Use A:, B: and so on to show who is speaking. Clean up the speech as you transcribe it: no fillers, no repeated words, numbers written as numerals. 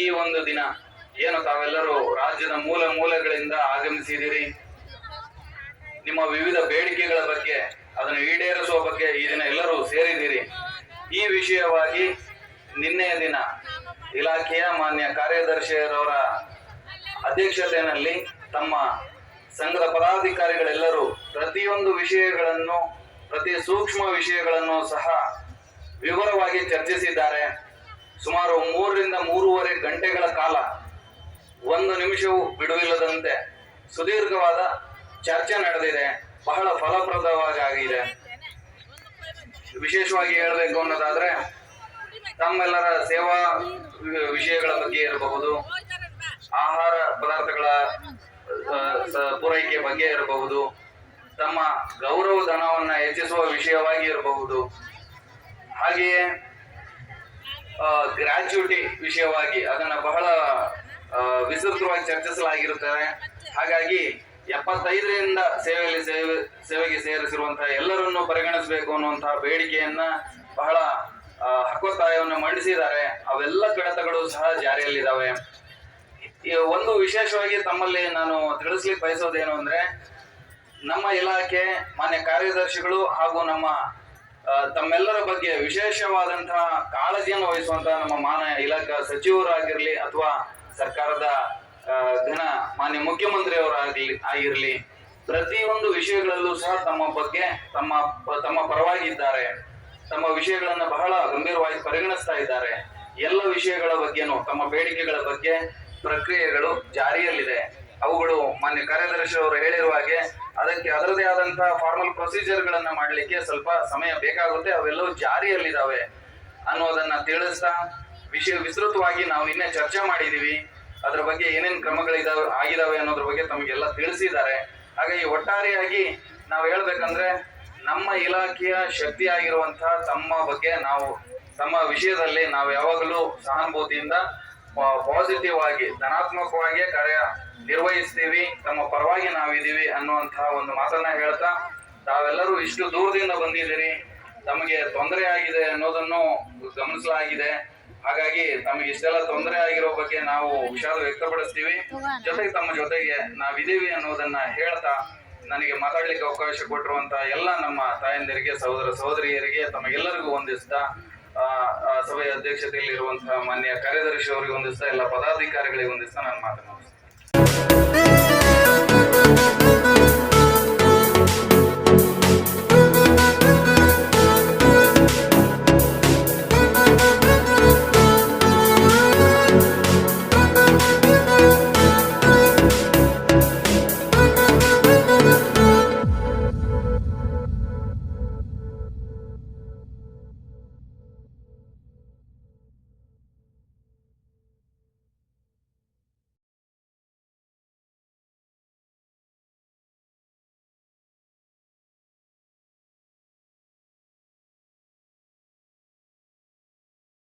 A: ಈ ಒಂದು ದಿನ ಏನು ತಾವೆಲ್ಲರೂ ರಾಜ್ಯದ ಮೂಲ ಮೂಲೆಗಳಿಂದ ಆಗಮಿಸಿದಿರಿ, ನಿಮ್ಮ ವಿವಿಧ ಬೇಡಿಕೆಗಳ ಬಗ್ಗೆ ಅದನ್ನು ಈಡೇರಿಸುವ ಬಗ್ಗೆ ಈ ದಿನ ಎಲ್ಲರೂ ಸೇರಿದಿರಿ. ಈ ವಿಷಯವಾಗಿ ನಿನ್ನೆಯ ದಿನ ಇಲಾಖೆಯ ಮಾನ್ಯ ಕಾರ್ಯದರ್ಶಿಯವರ ಅಧ್ಯಕ್ಷತೆಯಲ್ಲಿ ತಮ್ಮ ಸಂಘದ ಪದಾಧಿಕಾರಿಗಳೆಲ್ಲರೂ ಪ್ರತಿಯೊಂದು ವಿಷಯಗಳನ್ನು, ಪ್ರತಿ ಸೂಕ್ಷ್ಮ ವಿಷಯಗಳನ್ನು ಸಹ ವಿವರವಾಗಿ ಚರ್ಚಿಸಿದ್ದಾರೆ. ಸುಮಾರು 3 ರಿಂದ 3.5 ಗಂಟೆಗಳ ಕಾಲ ಒಂದು ನಿಮಿಷವೂ ಬಿಡುವಿಲ್ಲದಂತೆ ಸುದೀರ್ಘವಾದ ಚರ್ಚೆ ನಡೆದಿದೆ. ಬಹಳ ಫಲಪ್ರದವಾಗಿದೆ. ವಿಶೇಷವಾಗಿ ಹೇಳಬೇಕು ಅನ್ನೋದಾದ್ರೆ ತಮ್ಮೆಲ್ಲರ ಸೇವಾ ವಿಷಯಗಳ ಬಗ್ಗೆ ಇರಬಹುದು, ಆಹಾರ ಪದಾರ್ಥಗಳ ಪೂರೈಕೆ ಬಗ್ಗೆ ಇರಬಹುದು, ತಮ್ಮ ಗೌರವ ಧನವನ್ನ ಹೆಚ್ಚಿಸುವ ವಿಷಯವಾಗಿ ಇರಬಹುದು, ಹಾಗೆಯೇ ಗ್ರಾಚ್ಯುಟಿ ವಿಷಯವಾಗಿ ಅದನ್ನ ಬಹಳ ವಿಸ್ತೃತವಾಗಿ ಚರ್ಚಿಸಲಾಗಿರುತ್ತದೆ. ಹಾಗಾಗಿ 75ರಿಂದ ಸೇವೆಗೆ ಸೇರಿಸಿರುವಂತಹ ಎಲ್ಲರನ್ನು ಪರಿಗಣಿಸಬೇಕು ಅನ್ನುವಂತಹ ಬೇಡಿಕೆಯನ್ನ ಬಹಳ ಹಕ್ಕೊತ್ತಾಯವನ್ನು ಮಂಡಿಸಿದ್ದಾರೆ. ಅವೆಲ್ಲ ಕಡತಗಳು ಸಹ ಜಾರಿಯಲ್ಲಿದ್ದಾವೆ. ಒಂದು ವಿಶೇಷವಾಗಿ ತಮ್ಮಲ್ಲಿ ನಾನು ತಿಳಿಸ್ಲಿಕ್ಕೆ ಬಯಸೋದೇನು ಅಂದ್ರೆ, ನಮ್ಮ ಇಲಾಖೆ ಮಾನ್ಯ ಕಾರ್ಯದರ್ಶಿಗಳು ಹಾಗೂ ನಮ್ಮ ತಮ್ಮೆಲ್ಲರ ಬಗ್ಗೆ ವಿಶೇಷವಾದಂತಹ ಕಾಳಜಿಯನ್ನು ವಹಿಸುವಂತಹ ನಮ್ಮ ಮಾನ್ಯ ಇಲಾಖಾ ಸಚಿವರಾಗಿರ್ಲಿ ಅಥವಾ ಸರ್ಕಾರದ ಘನ ಮಾನ್ಯ ಮುಖ್ಯಮಂತ್ರಿಯವರಾಗಿರ್ಲಿ ಪ್ರತಿಯೊಂದು ವಿಷಯಗಳಲ್ಲೂ ಸಹ ತಮ್ಮ ಬಗ್ಗೆ ತಮ್ಮ ಪರವಾಗಿದ್ದಾರೆ. ತಮ್ಮ ವಿಷಯಗಳನ್ನ ಬಹಳ ಗಂಭೀರವಾಗಿ ಪರಿಗಣಿಸ್ತಾ ಇದ್ದಾರೆ. ಎಲ್ಲ ವಿಷಯಗಳ ಬಗ್ಗೆನೂ ತಮ್ಮ ಬೇಡಿಕೆಗಳ ಬಗ್ಗೆ ಪ್ರಕ್ರಿಯೆಗಳು ಜಾರಿಯಲ್ಲಿದೆ. ಅವುಗಳು ಮಾನ್ಯ ಕಾರ್ಯದರ್ಶಿ ಅವರು ಹೇಳಿರುವ ಹಾಗೆ ಅದಕ್ಕೆ ಅದರದೇ ಆದಂತಹ ಫಾರ್ಮಲ್ ಪ್ರೊಸೀಜರ್ ಗಳನ್ನ ಮಾಡಲಿಕ್ಕೆ ಸ್ವಲ್ಪ ಸಮಯ ಬೇಕಾಗುತ್ತೆ. ಅವೆಲ್ಲವೂ ಜಾರಿಯಲ್ಲಿದ್ದಾವೆ ಅನ್ನೋದನ್ನ ತಿಳಿಸ್ತಾ ವಿಸ್ತೃತವಾಗಿ ನಾವು ನಿನ್ನೆ ಚರ್ಚೆ ಮಾಡಿದೀವಿ. ಅದರ ಬಗ್ಗೆ ಏನೇನು ಆಗಿದಾವೆ ಅನ್ನೋದ್ರ ಬಗ್ಗೆ ತಮಗೆಲ್ಲ ತಿಳಿಸಿದ್ದಾರೆ. ಹಾಗಾಗಿ ಒಟ್ಟಾರೆಯಾಗಿ ನಾವು ಹೇಳ್ಬೇಕಂದ್ರೆ ನಮ್ಮ ಇಲಾಖೆಯ ಶಕ್ತಿ ಆಗಿರುವಂತಹ ತಮ್ಮ ಬಗ್ಗೆ ತಮ್ಮ ವಿಷಯದಲ್ಲಿ ನಾವು ಯಾವಾಗಲೂ ಸಹಾನುಭೂತಿಯಿಂದ ಪಾಸಿಟಿವ್ ಆಗಿ ಧನಾತ್ಮಕವಾಗಿ ಕಾರ್ಯ ನಿರ್ವಹಿಸ್ತೀವಿ, ತಮ್ಮ ಪರವಾಗಿ ನಾವಿದ್ದೀವಿ ಅನ್ನುವಂತಹ ಒಂದು ಮಾತನ್ನ ಹೇಳ್ತಾ, ತಾವೆಲ್ಲರೂ ಇಷ್ಟು ದೂರದಿಂದ ಬಂದಿದ್ದೀರಿ, ತಮಗೆ ತೊಂದರೆ ಆಗಿದೆ ಅನ್ನೋದನ್ನು ಗಮನಿಸಲಾಗಿದೆ. ಹಾಗಾಗಿ ತಮಗೆ ಇಷ್ಟೆಲ್ಲ ತೊಂದರೆ ಆಗಿರೋ ಬಗ್ಗೆ ನಾವು ವಿಷಾದ ವ್ಯಕ್ತಪಡಿಸ್ತೀವಿ. ಜೊತೆಗೆ ತಮ್ಮ ಜೊತೆಗೆ ನಾವಿದ್ದೀವಿ ಅನ್ನೋದನ್ನ ಹೇಳ್ತಾ, ನನಗೆ ಮಾತಾಡ್ಲಿಕ್ಕೆ ಅವಕಾಶ ಕೊಟ್ಟಿರುವಂತಹ ಎಲ್ಲ ನಮ್ಮ ತಾಯಂದಿರಿಗೆ, ಸಹೋದರ ಸಹೋದರಿಯರಿಗೆ ತಮಗೆಲ್ಲರಿಗೂ ವಂದಿಸ್ತಾ, ಸಭೆಯ ಅಧ್ಯಕ್ಷತೆಯಲ್ಲಿ ಇರುವಂತಹ ಮಾನ್ಯ ಕಾರ್ಯದರ್ಶಿ ಅವರಿಗೆ ವಂದಿಸ್ತಾ, ಎಲ್ಲ ಪದಾಧಿಕಾರಿಗಳಿಗೆ ವಂದಿಸ್ತಾ ನಾನು ಮಾತನಾಡ್ತೀನಿ.